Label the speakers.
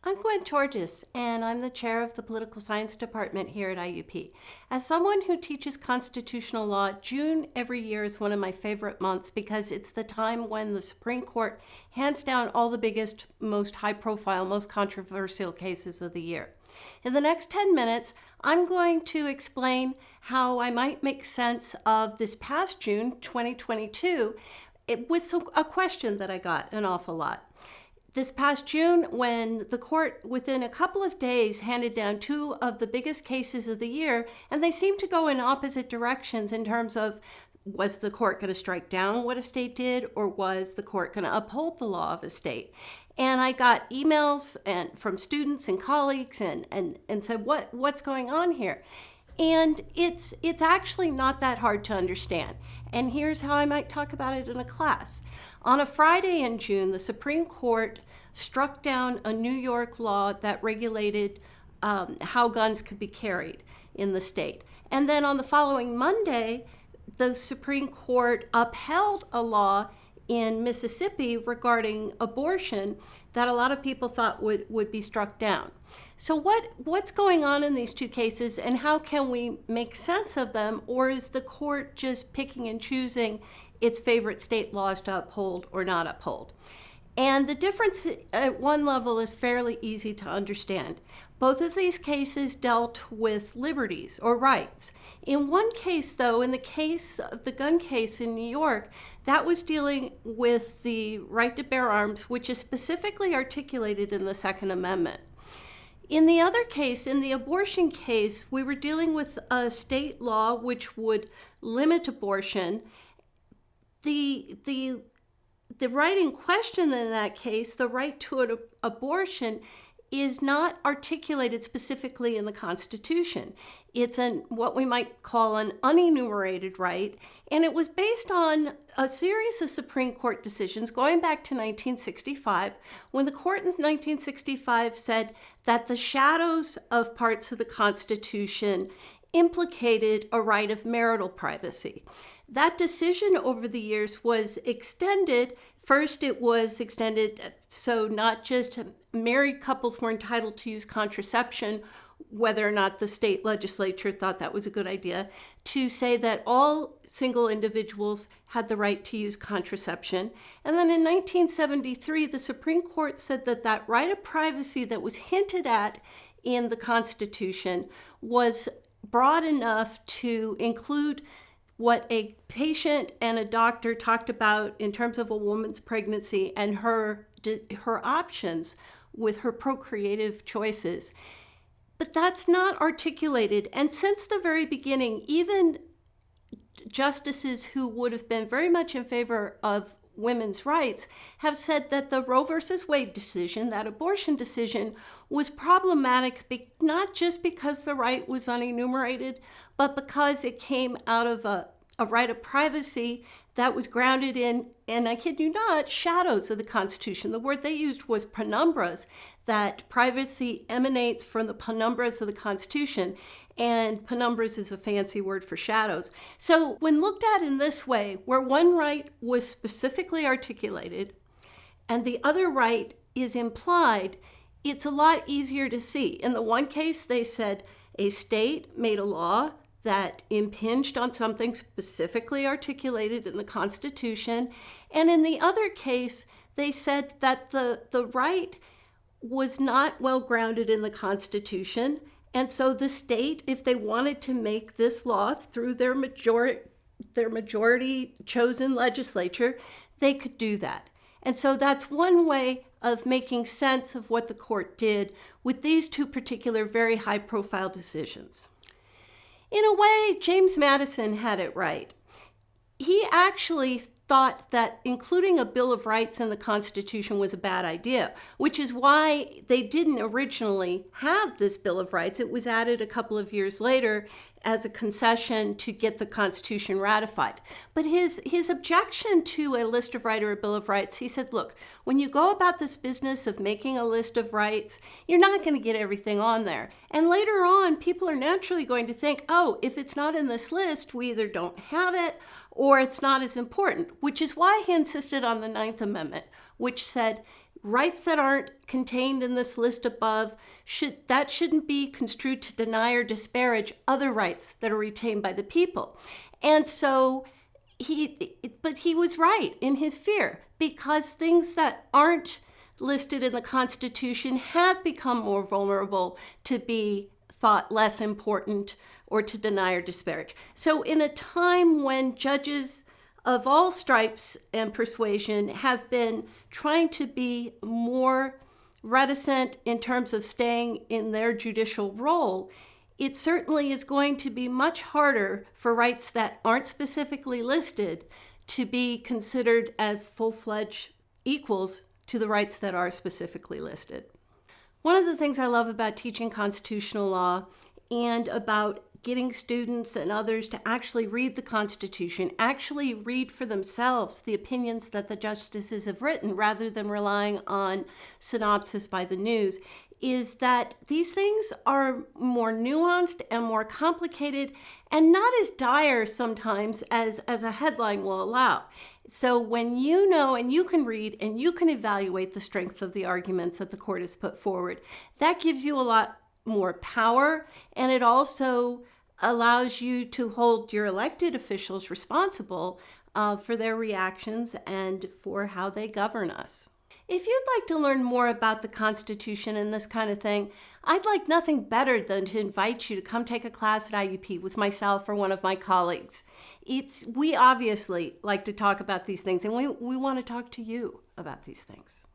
Speaker 1: I'm Gwen Torges, and I'm the chair of the Political Science Department here at IUP. As someone who teaches constitutional law, June every year is one of my favorite months because it's the time when the Supreme Court hands down all the biggest, most high-profile, most controversial cases of the year. In the next 10 minutes, I'm going to explain how I might make sense of this past June 2022 with a question that I got an awful lot. This past June, when the court, within a couple of days, handed down two of the biggest cases of the year, and they seemed to go in opposite directions in terms of, was the court going to strike down what a state did, or was the court going to uphold the law of a state? And I got emails from students and colleagues and said, what's going on here? And it's actually not that hard to understand. And here's how I might talk about it in a class. On a Friday in June, the Supreme Court struck down a New York law that regulated how guns could be carried in the state. And then on the following Monday, the Supreme Court upheld a law in Mississippi regarding abortion that a lot of people thought would be struck down. So what's going on in these two cases, and how can we make sense of them? Or is the court just picking and choosing its favorite state laws to uphold or not uphold? And the difference at one level is fairly easy to understand. Both of these cases dealt with liberties or rights. In one case, though, in the case of the gun case in New York, that was dealing with the right to bear arms, which is specifically articulated in the Second Amendment. In the other case, in the abortion case, we were dealing with a state law which would limit abortion. The right in question in that case, the right to an abortion, is not articulated specifically in the Constitution. It's what we might call an unenumerated right, and it was based on a series of Supreme Court decisions going back to 1965, when the court in 1965 said that the shadows of parts of the Constitution implicated a right of marital privacy. That decision over the years was extended. First, it was extended so not just married couples were entitled to use contraception, whether or not the state legislature thought that was a good idea, to say that all single individuals had the right to use contraception. And then in 1973, the Supreme Court said that that right of privacy that was hinted at in the Constitution was broad enough to include what a patient and a doctor talked about in terms of a woman's pregnancy and her options with her procreative choices. But that's not articulated. And since the very beginning, even justices who would have been very much in favor of women's rights have said that the Roe versus Wade decision, that abortion decision, was problematic, not just because the right was unenumerated, but because it came out of a right of privacy that was grounded in, and I kid you not, shadows of the Constitution. The word they used was penumbras, that privacy emanates from the penumbras of the Constitution, and penumbras is a fancy word for shadows. So when looked at in this way, where one right was specifically articulated and the other right is implied, it's a lot easier to see. In the one case, they said a state made a law that impinged on something specifically articulated in the Constitution. And in the other case, they said that the right was not well grounded in the Constitution. And so the state, if they wanted to make this law through their majority chosen legislature, they could do that. And so that's one way of making sense of what the court did with these two particular very high-profile decisions. In a way, James Madison had it right. He actually thought that including a Bill of Rights in the Constitution was a bad idea, which is why they didn't originally have this Bill of Rights. It was added a couple of years later as a concession to get the Constitution ratified. But his objection to a list of rights or a Bill of Rights, he said, look, when you go about this business of making a list of rights, you're not going to get everything on there. And later on, people are naturally going to think, oh, if it's not in this list, we either don't have it or it's not as important, which is why he insisted on the Ninth Amendment, which said rights that aren't contained in this list above shouldn't be construed to deny or disparage other rights that are retained by the people. And so he was right in his fear, because things that aren't listed in the Constitution have become more vulnerable to be thought less important or to deny or disparage. So in a time when judges of all stripes and persuasion have been trying to be more reticent in terms of staying in their judicial role, it certainly is going to be much harder for rights that aren't specifically listed to be considered as full-fledged equals to the rights that are specifically listed. One of the things I love about teaching constitutional law and about getting students and others to actually read the Constitution, actually read for themselves the opinions that the justices have written rather than relying on synopsis by the news, is that these things are more nuanced and more complicated and not as dire sometimes as a headline will allow. So when you know and you can read and you can evaluate the strength of the arguments that the court has put forward, that gives you a lot more power, and it also allows you to hold your elected officials responsible for their reactions and for how they govern us. If you'd like to learn more about the Constitution and this kind of thing, I'd like nothing better than to invite you to come take a class at IUP with myself or one of my colleagues. We obviously like to talk about these things, and we want to talk to you about these things.